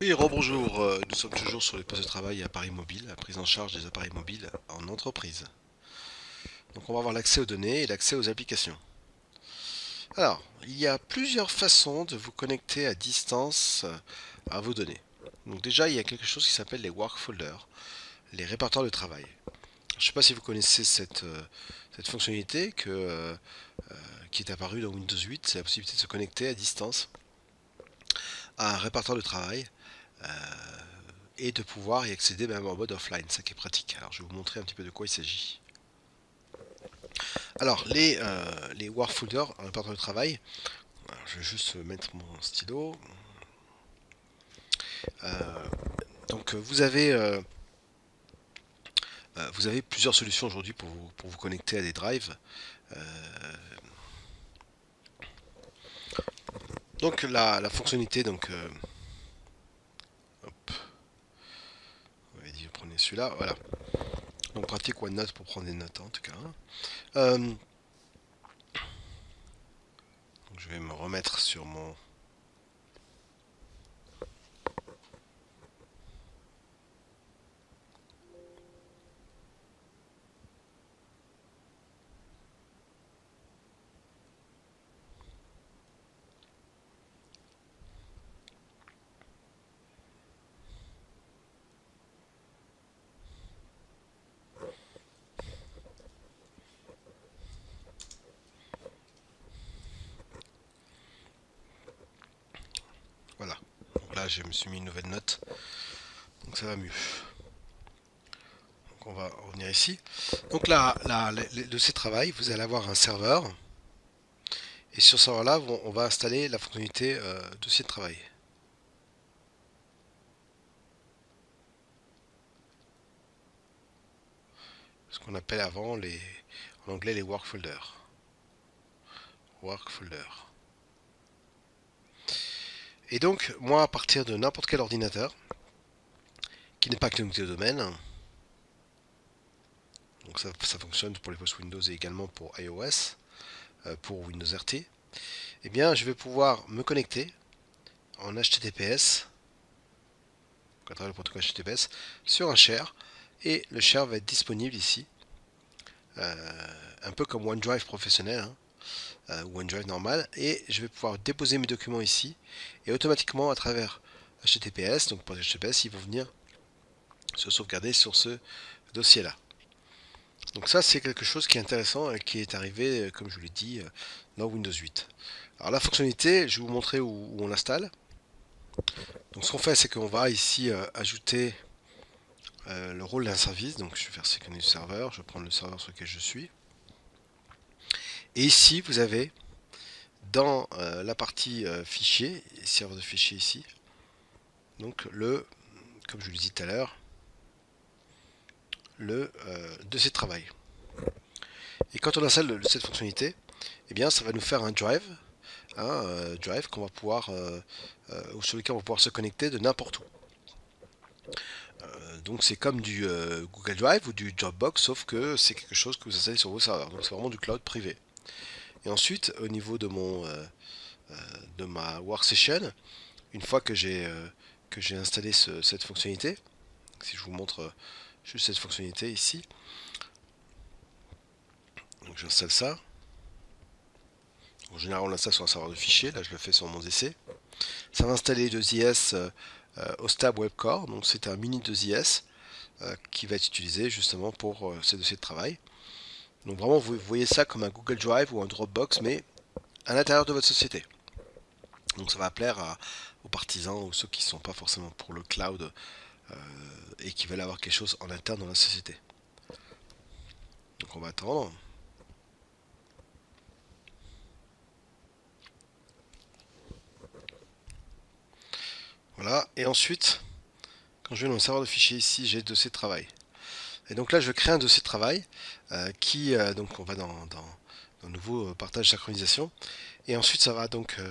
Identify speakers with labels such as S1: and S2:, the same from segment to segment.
S1: Oui, rebonjour. Nous sommes toujours sur les postes de travail et appareils mobiles, la prise en charge des appareils mobiles en entreprise. Donc on va avoir l'accès aux données et l'accès aux applications. Alors, il y a plusieurs façons de vous connecter à distance à vos données. Donc déjà, il y a quelque chose qui s'appelle les work folders, les répertoires de travail. Je ne sais pas si vous connaissez cette fonctionnalité qui est apparue dans Windows 8, c'est la possibilité de se connecter à distance à un répertoire de travail et de pouvoir y accéder même en mode offline, ça qui est pratique. Alors je vais vous montrer un petit peu de quoi il s'agit. Alors les workfolders, un répertoire de travail, alors, je vais juste mettre mon stylo. Euh, donc vous avez plusieurs solutions aujourd'hui pour vous connecter à des drives. Euh, donc la fonctionnalité, hop, on avait dit prenez celui-là, voilà. Donc pratique OneNote pour prendre des notes en tout cas. Donc, je vais me remettre sur mon. Voilà. Donc là je me suis mis une nouvelle note. Donc ça va mieux. Donc on va revenir ici. Donc là, le dossier de travail, vous allez avoir un serveur. Et sur ce serveur-là, on va installer la fonctionnalité dossier de travail. Ce qu'on appelle avant en anglais les work folders. Work folder. Et donc, moi, à partir de n'importe quel ordinateur, qui n'est pas connecté au domaine, donc ça fonctionne pour les postes Windows et également pour iOS, pour Windows RT, eh bien, je vais pouvoir me connecter en HTTPS, à travers le protocole HTTPS, sur un share, et le share va être disponible ici, un peu comme OneDrive professionnel, hein, ou OneDrive normal, et je vais pouvoir déposer mes documents ici, et automatiquement à travers HTTPS, donc pour HTTPS, ils vont venir se sauvegarder sur ce dossier-là. Donc ça, c'est quelque chose qui est intéressant et qui est arrivé, comme je vous l'ai dit, dans Windows 8. Alors la fonctionnalité, je vais vous montrer où on l'installe. Donc ce qu'on fait, c'est qu'on va ici ajouter le rôle d'un service. Donc je vais faire sélectionner le serveur, je vais prendre le serveur sur lequel je suis. Et ici, vous avez dans la partie fichier, serveur de fichiers ici, donc comme je vous l'ai dit tout à l'heure, le dossier de travail. Et quand on installe cette fonctionnalité, eh bien ça va nous faire un drive qu'on va pouvoir sur lequel on va pouvoir se connecter de n'importe où. Donc c'est comme du Google Drive ou du Dropbox, sauf que c'est quelque chose que vous installez sur vos serveurs. Donc c'est vraiment du cloud privé. Et ensuite, au niveau de ma workstation, une fois que j'ai installé cette fonctionnalité, si je vous montre juste cette fonctionnalité ici, donc j'installe ça. En général, on l'installe sur un serveur de fichiers. Là, je le fais sur mon DC. Ça va installer 2IS Hostab Webcore. Donc, c'est un mini 2IS qui va être utilisé justement pour ces dossiers de travail. Donc, vraiment, vous voyez ça comme un Google Drive ou un Dropbox, mais à l'intérieur de votre société. Donc, ça va plaire aux partisans ou ceux qui ne sont pas forcément pour le cloud et qui veulent avoir quelque chose en interne dans la société. Donc, on va attendre. Voilà. Et ensuite, quand je vais dans le serveur de fichiers ici, j'ai le dossier de travail. Et donc là, je crée un dossier de travail donc on va dans nouveau partage synchronisation. Et ensuite, ça va donc,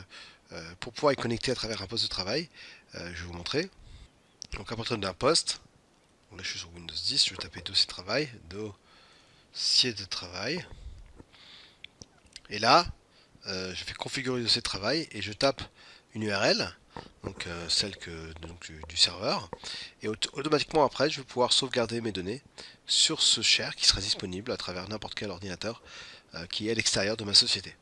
S1: pour pouvoir y connecter à travers un poste de travail, je vais vous montrer. Donc à partir d'un poste, donc là je suis sur Windows 10, je vais taper dossier de travail. Et là, je fais configurer le dossier de travail et je tape une URL, donc celle du serveur, et automatiquement après je vais pouvoir sauvegarder mes données sur ce share qui sera disponible à travers n'importe quel ordinateur qui est à l'extérieur de ma société.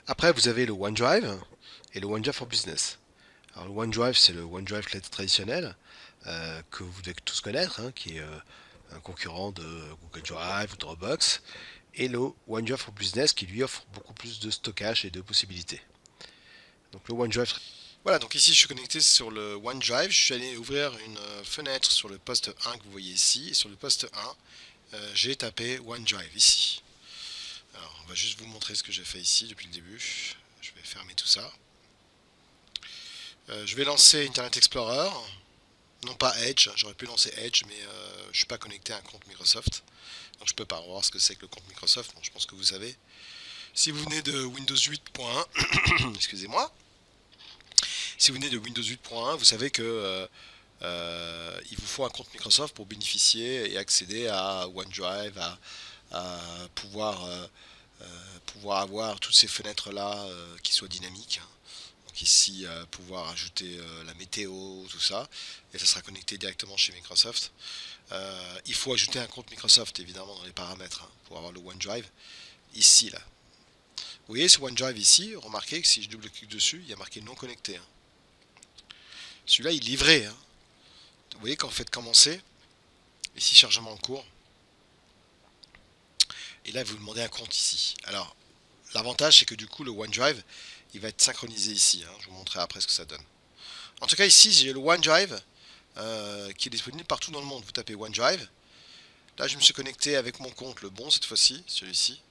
S1: Après vous avez le OneDrive et le OneDrive for Business. Alors le OneDrive c'est le OneDrive traditionnel que vous devez tous connaître, hein, qui est un concurrent de Google Drive ou Dropbox, et le OneDrive for Business qui lui offre beaucoup plus de stockage et de possibilités. Donc le OneDrive. Voilà, donc ici je suis connecté sur le OneDrive, je suis allé ouvrir une fenêtre sur le poste 1 que vous voyez ici, et sur le poste 1, j'ai tapé OneDrive ici. Alors on va juste vous montrer ce que j'ai fait ici depuis le début. Je vais fermer tout ça. Je vais lancer Internet Explorer, non pas Edge, j'aurais pu lancer Edge, mais je ne suis pas connecté à un compte Microsoft, donc je ne peux pas voir ce que c'est que le compte Microsoft, bon, je pense que vous savez. Si vous venez de Windows 8.1, excusez-moi, si vous venez de Windows 8.1, vous savez que il vous faut un compte Microsoft pour bénéficier et accéder à OneDrive, à pouvoir avoir toutes ces fenêtres-là qui soient dynamiques. Donc ici, pouvoir ajouter la météo, tout ça, et ça sera connecté directement chez Microsoft. Il faut ajouter un compte Microsoft évidemment dans les paramètres hein, pour avoir le OneDrive. Ici, là. Vous voyez ce OneDrive ici, remarquez que si je double-clique dessus, il y a marqué non connecté. Hein. Celui-là, il est livré. Hein. Vous voyez qu'en fait, commencer, ici, chargement en cours. Et là, vous demandez un compte ici. Alors, l'avantage, c'est que du coup, le OneDrive, il va être synchronisé ici. Hein. Je vous montrerai après ce que ça donne. En tout cas, ici, j'ai le OneDrive qui est disponible partout dans le monde. Vous tapez OneDrive. Là, je me suis connecté avec mon compte, le bon cette fois-ci, celui-ci.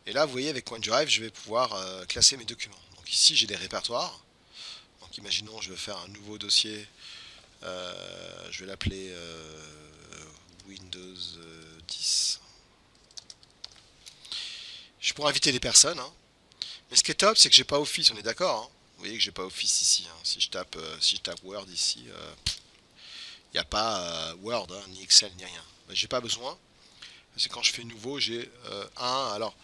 S1: Et là, vous voyez, avec OneDrive, je vais pouvoir classer mes documents. Donc ici, j'ai des répertoires. Donc imaginons, je vais faire un nouveau dossier. Je vais l'appeler Windows 10. Je pourrais inviter des personnes. Hein. Mais ce qui est top, c'est que j'ai pas Office, on est d'accord. Hein. Vous voyez que j'ai pas Office ici. Hein. Si je tape Word ici, il n'y a pas Word, hein, ni Excel, ni rien. Ben, j'ai pas besoin. Parce que quand je fais nouveau, j'ai un. Alors,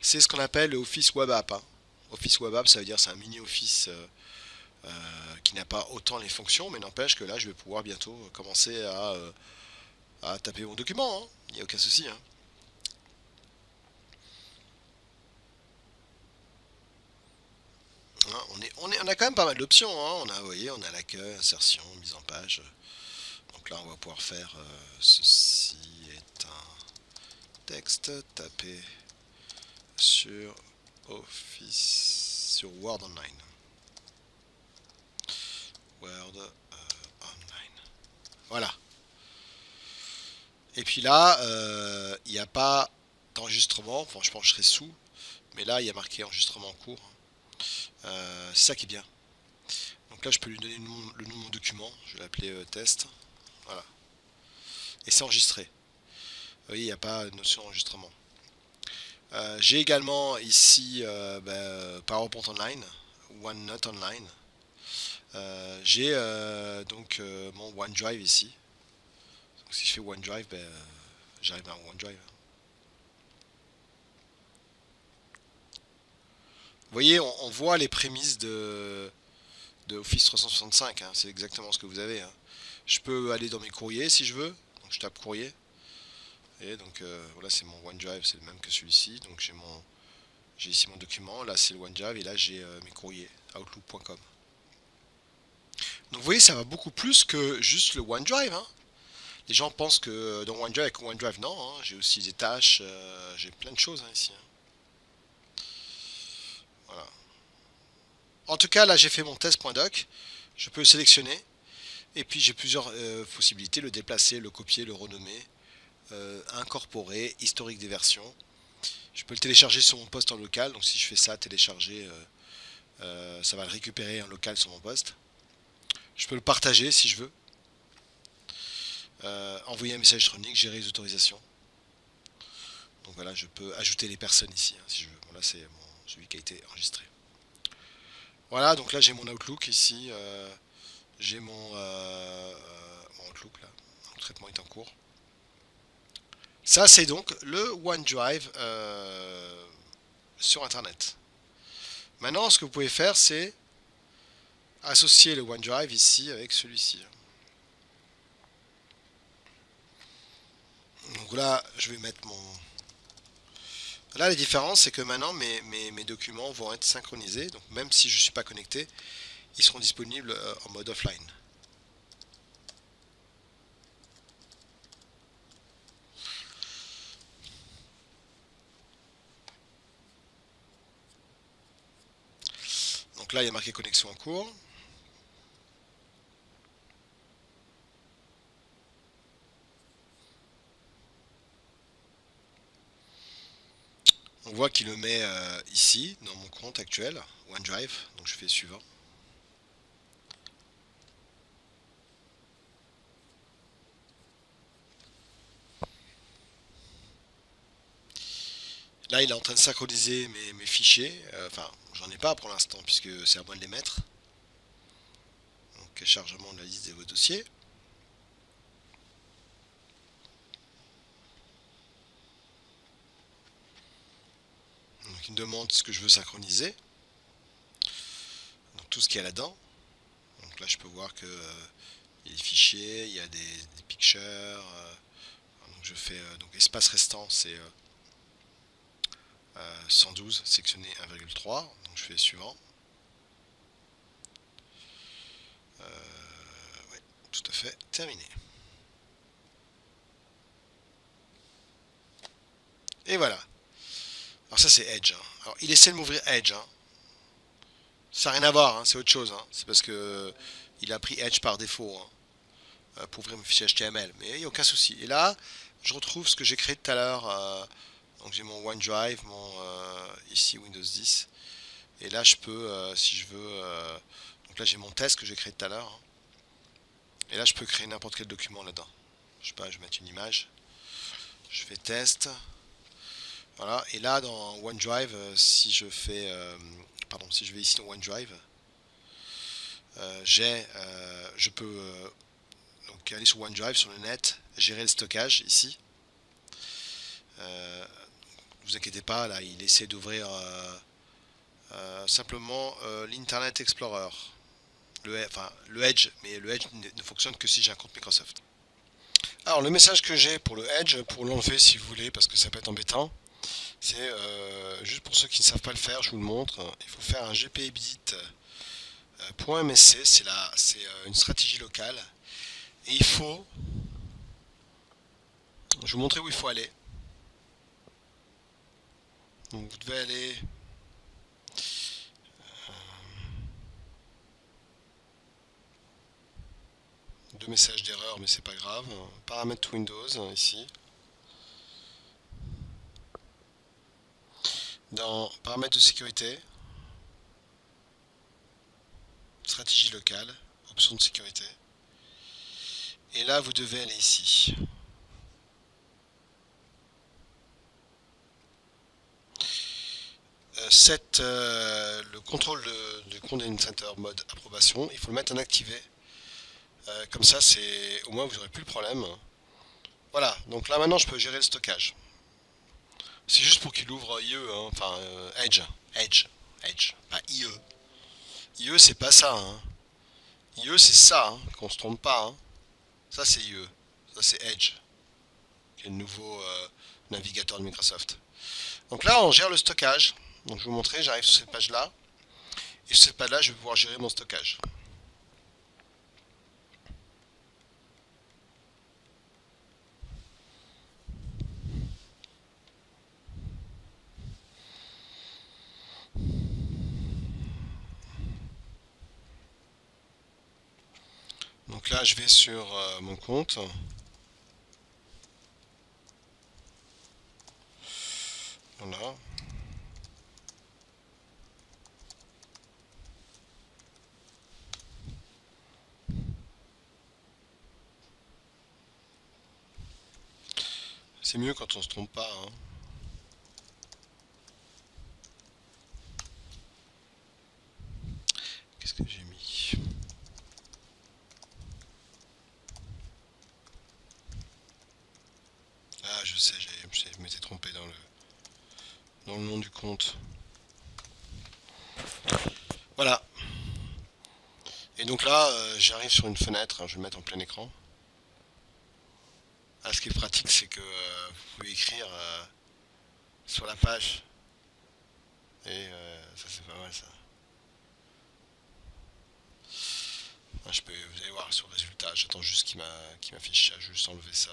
S1: c'est ce qu'on appelle le Office Web App. Hein. Office Web App, ça veut dire c'est un mini Office qui n'a pas autant les fonctions, mais n'empêche que là, je vais pouvoir bientôt commencer à taper mon document. Hein. Il n'y a aucun souci. Hein. Hein, on a quand même pas mal d'options. Hein. Vous voyez, on a l'accueil, insertion, mise en page. Donc là, on va pouvoir faire ceci est un texte tapé sur Office, sur Word Online. Word Online. Voilà. Et puis là, il n'y a pas d'enregistrement. Enfin, je pense que je serai sous. Mais là, il y a marqué enregistrement en cours. C'est ça qui est bien. Donc là, je peux lui donner le nom de mon document. Je vais l'appeler test. Voilà. Et c'est enregistré. Vous voyez, il n'y a pas de notion d'enregistrement. J'ai également ici PowerPoint Online, OneNote Online. J'ai donc mon OneDrive ici. Donc si je fais OneDrive, j'arrive à OneDrive. Vous voyez, on voit les prémices de Office 365. Hein, c'est exactement ce que vous avez. Hein. Je peux aller dans mes courriers si je veux. Donc je tape courrier. Et donc voilà, c'est mon OneDrive, c'est le même que celui-ci. Donc j'ai ici mon document. Là, c'est le OneDrive et là, j'ai mes courriers outlook.com. Donc vous voyez, ça va beaucoup plus que juste le OneDrive. Hein. Les gens pensent que dans OneDrive, avec OneDrive, non. Hein, j'ai aussi des tâches, j'ai plein de choses hein, ici. Hein. Voilà. En tout cas, là, j'ai fait mon test.doc. Je peux le sélectionner. Et puis, j'ai plusieurs possibilités le déplacer, le copier, le renommer, incorporer, historique des versions. Je peux le télécharger sur mon poste en local. Donc, si je fais ça, télécharger, ça va le récupérer en local sur mon poste. Je peux le partager si je veux. Envoyer un message électronique, gérer les autorisations. Donc voilà, je peux ajouter les personnes ici hein, si je veux. Bon, là, c'est celui qui a été enregistré. Voilà, donc là j'ai mon Outlook ici. J'ai mon Outlook là. Le traitement est en cours. Ça, c'est donc le OneDrive sur Internet. Maintenant, ce que vous pouvez faire, c'est associer le OneDrive ici avec celui-ci. Donc là, je vais mettre mon... Là, la différence, c'est que maintenant, mes documents vont être synchronisés. Donc même si je ne suis pas connecté, ils seront disponibles en mode offline. Donc là, il y a marqué connexion en cours. On voit qu'il le met ici, dans mon compte actuel, OneDrive. Donc je fais suivant. Là, il est en train de synchroniser mes fichiers. Enfin, j'en ai pas pour l'instant, puisque c'est à moi de les mettre. Donc, chargement de la liste de vos dossiers. Donc, il me demande ce que je veux synchroniser. Donc, tout ce qu'il y a là-dedans. Donc là, je peux voir que il y a des fichiers, il y a des pictures. Donc, je fais donc espace restant, c'est 112 sectionné 1,3. Donc, je fais suivant. Ouais, tout à fait, terminé. Et voilà. Alors ça c'est Edge, hein. Alors il essaie de m'ouvrir Edge, hein. Ça n'a rien à voir, hein, c'est autre chose, hein. C'est parce que il a pris Edge par défaut, hein, pour ouvrir mes fichiers HTML. Mais il n'y a aucun souci. Et là, je retrouve ce que j'ai créé tout à l'heure. Donc j'ai mon OneDrive, ici Windows 10. Et là je peux, si je veux, donc là j'ai mon test que j'ai créé tout à l'heure, hein. Et là je peux créer n'importe quel document là-dedans. Je sais pas, je vais mettre une image. Je fais test. Voilà, et là dans OneDrive, si je fais, pardon, si je vais ici dans OneDrive, je peux donc aller sur OneDrive sur le net, gérer le stockage ici. Ne vous inquiétez pas, là il essaie d'ouvrir simplement l'Internet Explorer, le Edge, mais le Edge ne fonctionne que si j'ai un compte Microsoft. Alors le message que j'ai pour le Edge, pour l'enlever si vous voulez, parce que ça peut être embêtant, c'est juste pour ceux qui ne savent pas le faire, je vous le montre. Il faut faire un gpedit .msc, c'est une stratégie locale. Et il faut, je vais vous montrer où il faut aller. Donc vous devez aller deux messages d'erreur, mais c'est pas grave. Paramètres Windows ici. Dans paramètres de sécurité, stratégie locale, option de sécurité. Et là vous devez aller ici. Le contrôle de Content Center mode approbation, il faut le mettre en activé. Comme ça, c'est au moins vous n'aurez plus le problème. Voilà, donc là maintenant je peux gérer le stockage. C'est juste pour qu'il ouvre IE, hein, enfin Edge, pas IE. IE c'est pas ça, hein. IE c'est ça, hein, qu'on se trompe pas, hein. Ça c'est IE, ça c'est Edge, qui est le nouveau navigateur de Microsoft. Donc là on gère le stockage. Donc je vais vous montrer, j'arrive sur cette page là. Et sur cette page là je vais pouvoir gérer mon stockage. Donc là je vais sur mon compte. Voilà. C'est mieux quand on se trompe pas, hein. Qu'est-ce que j'ai mis? Ah, je sais, j'ai dans le nom du compte. Voilà. Et donc là, j'arrive sur une fenêtre, hein, je vais le mettre en plein écran. Ah, ce qui est pratique, c'est que vous pouvez écrire sur la page. Et ça, c'est pas mal ça. Ah, vous allez voir sur le résultat, j'attends juste qu'il m'affiche ça, je vais juste enlever ça.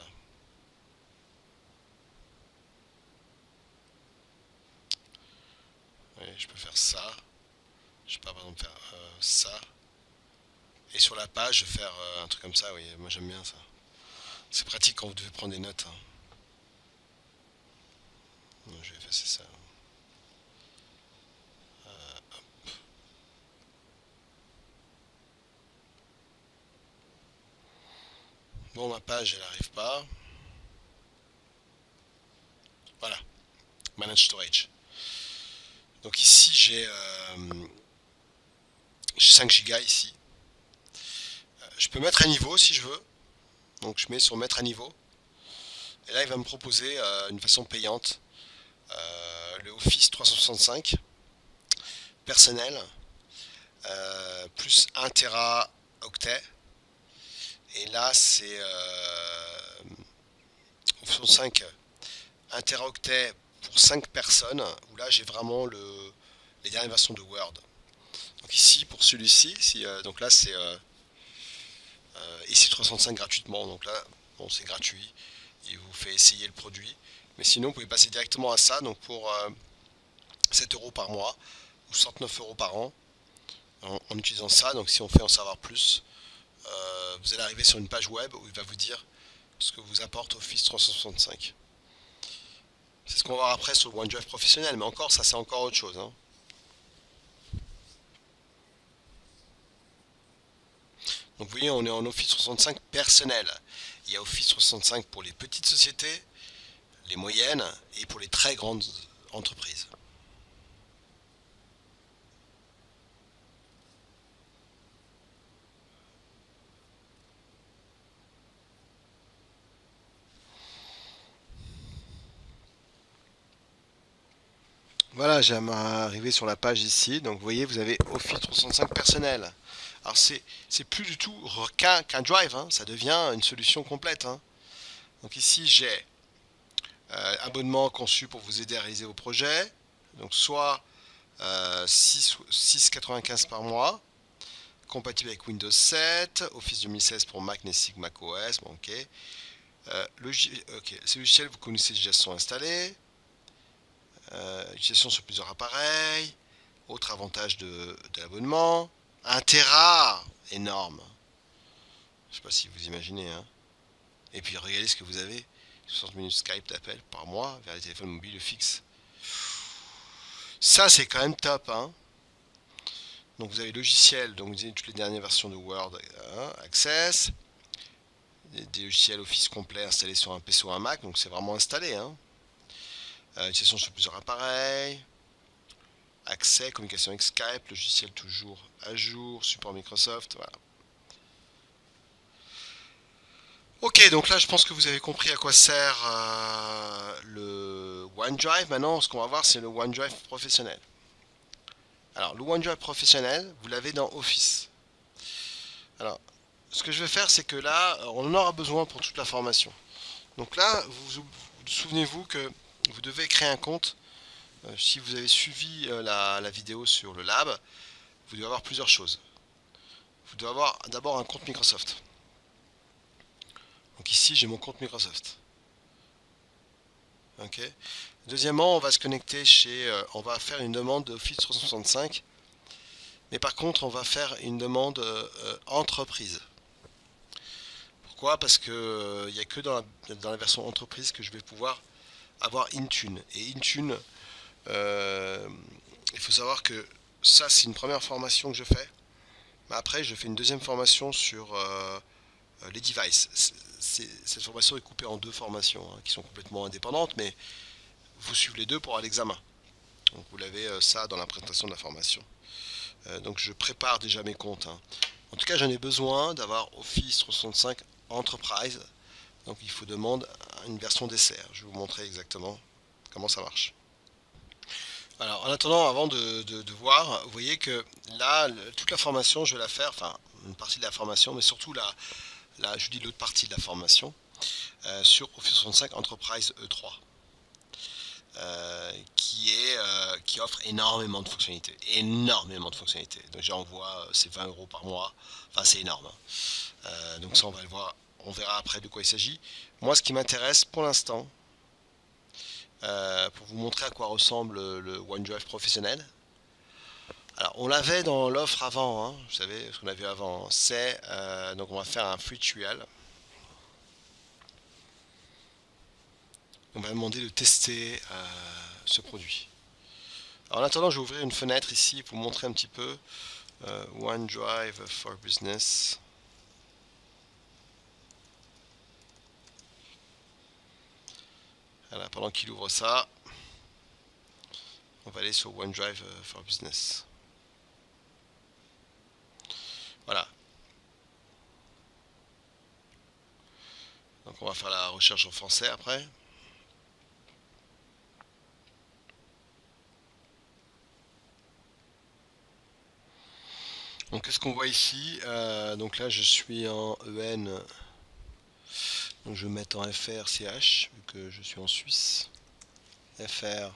S1: Ouais, je peux faire ça. Je peux par exemple faire ça. Et sur la page, je vais faire un truc comme ça, oui, moi j'aime bien ça. C'est pratique quand vous devez prendre des notes, hein. Non, je vais effacer ça. Bon, ma page, elle n'arrive pas. Voilà, Manage Storage. Donc ici, j'ai 5 Go ici. Je peux mettre à niveau si je veux. Donc je mets sur mettre à niveau. Et là, il va me proposer une façon payante le Office 365 personnel plus 1 Teraoctet. Et là, c'est Office 5 1 Teraoctet pour 5 personnes. Où là, j'ai vraiment les dernières versions de Word. Donc ici, pour celui-ci, donc là, c'est ici 365 gratuitement. Donc là, bon, c'est gratuit. Il vous fait essayer le produit. Mais sinon, vous pouvez passer directement à ça. Donc pour 7 euros par mois ou 69 euros par an en utilisant ça. Donc si on fait en savoir plus, vous allez arriver sur une page web où il va vous dire ce que vous apporte Office 365. C'est ce qu'on va voir après sur le OneDrive professionnel. Mais encore, ça c'est encore autre chose, hein. Donc vous voyez, on est en Office 365 personnel. Il y a Office 365 pour les petites sociétés, les moyennes et pour les très grandes entreprises. Voilà, j'aime arriver sur la page ici. Donc vous voyez, vous avez Office 365 personnel. Alors c'est plus du tout qu'un drive, hein. Ça devient une solution complète, hein. Donc ici j'ai abonnement conçu pour vous aider à réaliser vos projets. Donc soit 6,95 par mois, compatible avec Windows 7, Office 2016 pour Mac, Nestic, Mac OS, bon, ok. Ok. Ces logiciels vous connaissez déjà sont installés. Utilisation sur plusieurs appareils. Autre avantage de l'abonnement. 1 Tera, énorme. Je sais pas si vous imaginez, hein. Et puis regardez ce que vous avez. 60 minutes Skype d'appel par mois vers les téléphones mobiles fixes. Ça c'est quand même top, hein. Donc vous avez logiciel, donc vous avez toutes les dernières versions de Word, hein, Access, des logiciels Office complet installés sur un PC ou un Mac, donc c'est vraiment installé, hein. Utilisation sur plusieurs appareils, accès, communication avec Skype, logiciel toujours à jour, support Microsoft, voilà. Ok, donc là je pense que vous avez compris à quoi sert le OneDrive. Maintenant, ce qu'on va voir, c'est le OneDrive professionnel. Alors, le OneDrive professionnel, vous l'avez dans Office. Alors, ce que je vais faire, c'est que là, on en aura besoin pour toute la formation. Donc là, souvenez-vous que vous devez créer un compte. Si vous avez suivi la vidéo sur le lab, vous devez avoir plusieurs choses. Vous devez avoir d'abord un compte Microsoft. Donc ici, j'ai mon compte Microsoft. Ok. Deuxièmement, on va se connecter on va faire une demande d'Office 365. Mais par contre, on va faire une demande entreprise. Pourquoi? Parce que il n'y a que dans la version entreprise que je vais pouvoir avoir Intune. Et Intune, il faut savoir que ça, c'est une première formation que je fais. Mais après, je fais une deuxième formation sur les devices. Cette formation est coupée en deux formations, hein, qui sont complètement indépendantes, mais vous suivez les deux pour l'examen. Donc vous l'avez ça dans la présentation de la formation. Donc je prépare déjà mes comptes, hein. En tout cas, j'en ai besoin d'avoir Office 365 Enterprise. Donc il faut demander une version d'essai. Je vais vous montrer exactement comment ça marche. Alors, en attendant, avant de voir, vous voyez que là, toute la formation, je vais la faire, enfin, une partie de la formation, mais surtout je dis l'autre partie de la formation, sur Office 65 Enterprise E3, qui offre énormément de fonctionnalités. Énormément de fonctionnalités. Donc, j'en vois, c'est 20 euros par mois. Enfin, c'est énorme, hein. Donc, ça, on va le voir. On verra après de quoi il s'agit. Moi, ce qui m'intéresse pour l'instant, pour vous montrer à quoi ressemble le OneDrive professionnel. Alors, on l'avait dans l'offre avant, hein, vous savez, ce qu'on a vu avant. Donc, on va faire un free trial. On va demander de tester ce produit. Alors, en attendant, je vais ouvrir une fenêtre ici pour vous montrer un petit peu OneDrive for Business. Voilà, pendant qu'il ouvre ça, on va aller sur OneDrive for Business. Voilà. Donc on va faire la recherche en français après. Donc qu'est-ce qu'on voit ici? Donc là je suis en EN. Donc je vais mettre en FR/CH vu que je suis en Suisse. FR/CH.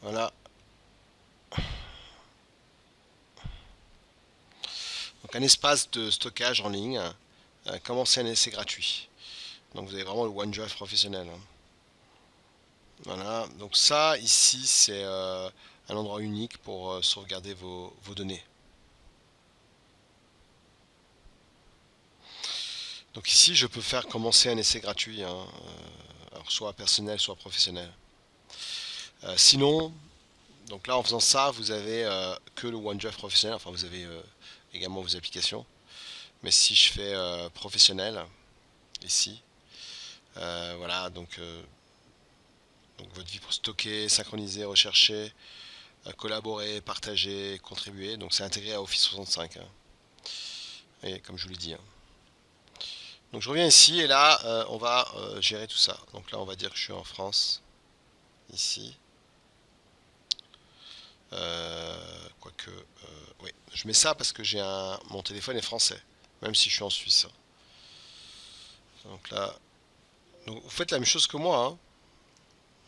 S1: Voilà. Donc un espace de stockage en ligne. Commencer un essai gratuit. Donc vous avez vraiment le OneDrive professionnel, hein. Voilà. Donc ça ici c'est un endroit unique pour sauvegarder vos données. Donc ici je peux faire commencer un essai gratuit, hein, alors soit personnel soit professionnel. Sinon, donc là en faisant ça vous avez que le OneDrive professionnel, enfin vous avez également vos applications. Mais si je fais professionnel, ici, voilà, donc votre vie pour stocker, synchroniser, rechercher, collaborer, partager, contribuer. Donc c'est intégré à Office 65, hein. Et comme je vous l'ai dit, hein. Donc je reviens ici et là on va gérer tout ça. Donc là on va dire que je suis en France, ici. Quoique, oui, je mets ça parce que mon téléphone est français, même si je suis en Suisse. Donc là, donc vous faites la même chose que moi, hein.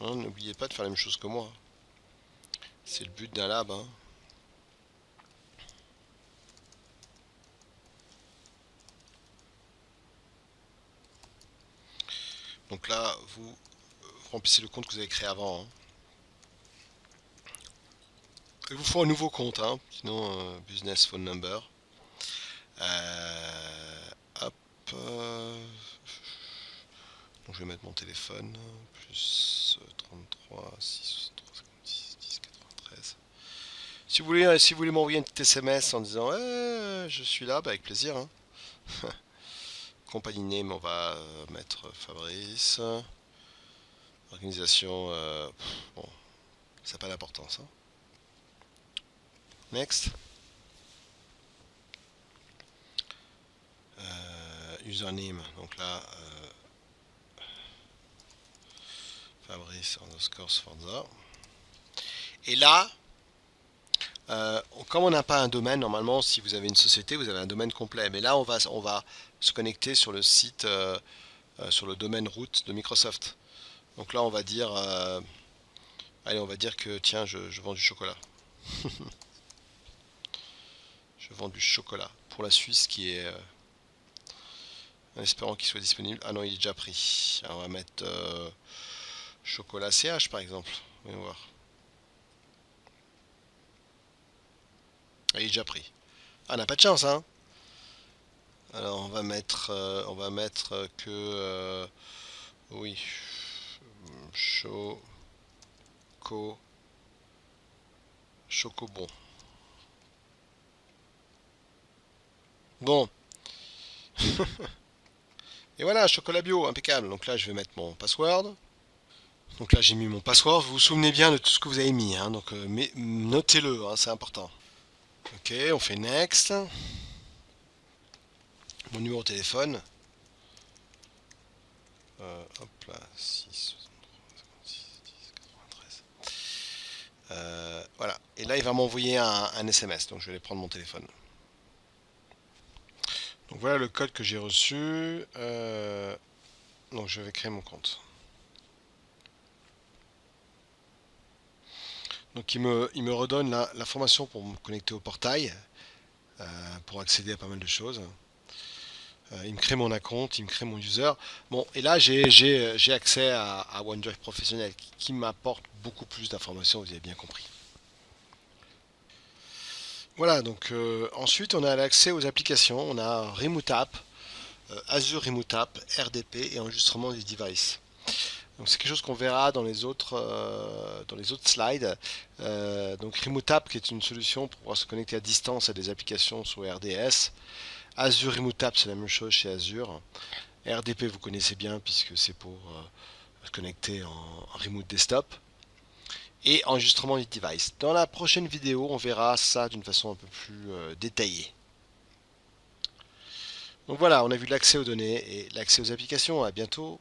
S1: Hein, n'oubliez pas de faire la même chose que moi. C'est le but d'un lab, hein. Donc là, vous remplissez le compte que vous avez créé avant, hein. Il vous faut un nouveau compte, hein. Sinon, business phone number. Euh, hop. Donc je vais mettre mon téléphone. Plus 33 6 356 10 93. Si vous voulez m'envoyer un petit SMS en disant je suis là, bah avec plaisir, hein. Compagnie name, on va mettre Fabrice. Organisation, bon, ça n'a pas d'importance, hein. Next. Username, donc là, Fabrice underscore Sforza. Et là, comme on n'a pas un domaine, normalement, si vous avez une société, vous avez un domaine complet. Mais là, on va se connecter sur le site, sur le domaine route de Microsoft. Donc là, on va dire, allez, on va dire que tiens, je vends du chocolat. Je vends du chocolat pour la Suisse qui est, en espérant qu'il soit disponible. Ah non, il est déjà pris. Alors, on va mettre chocolat CH par exemple. Voyons voir. Ah, il est déjà pris. Ah, on n'a pas de chance, hein. Alors on va mettre que oui, choco chocobon. Bon, et voilà, chocolat bio, impeccable. Donc là, je vais mettre mon password. Donc là, j'ai mis mon password. Vous vous souvenez bien de tout ce que vous avez mis, hein. Donc mais notez-le, hein, c'est important. Ok, on fait next. Mon numéro de téléphone. hop là, 6, 56, 10, 93. Voilà. Et là, il va m'envoyer un SMS. Donc, je vais aller prendre mon téléphone. Donc, voilà le code que j'ai reçu. Donc, je vais créer mon compte. Donc, il me redonne l'information pour me connecter au portail, pour accéder à pas mal de choses. Il me crée mon compte, il me crée mon user. Bon, et là, j'ai accès à OneDrive professionnel qui m'apporte beaucoup plus d'informations, vous avez bien compris. Voilà, donc ensuite, on a l'accès aux applications. On a Remote App, Azure Remote App, RDP et enregistrement du device. Donc c'est quelque chose qu'on verra dans les autres slides. Donc Remote App qui est une solution pour pouvoir se connecter à distance à des applications sur RDS. Azure Remote App, c'est la même chose chez Azure. RDP, vous connaissez bien puisque c'est pour se connecter en remote desktop. Et enregistrement du device. Dans la prochaine vidéo, on verra ça d'une façon un peu plus détaillée. Donc voilà, on a vu l'accès aux données et l'accès aux applications. À bientôt.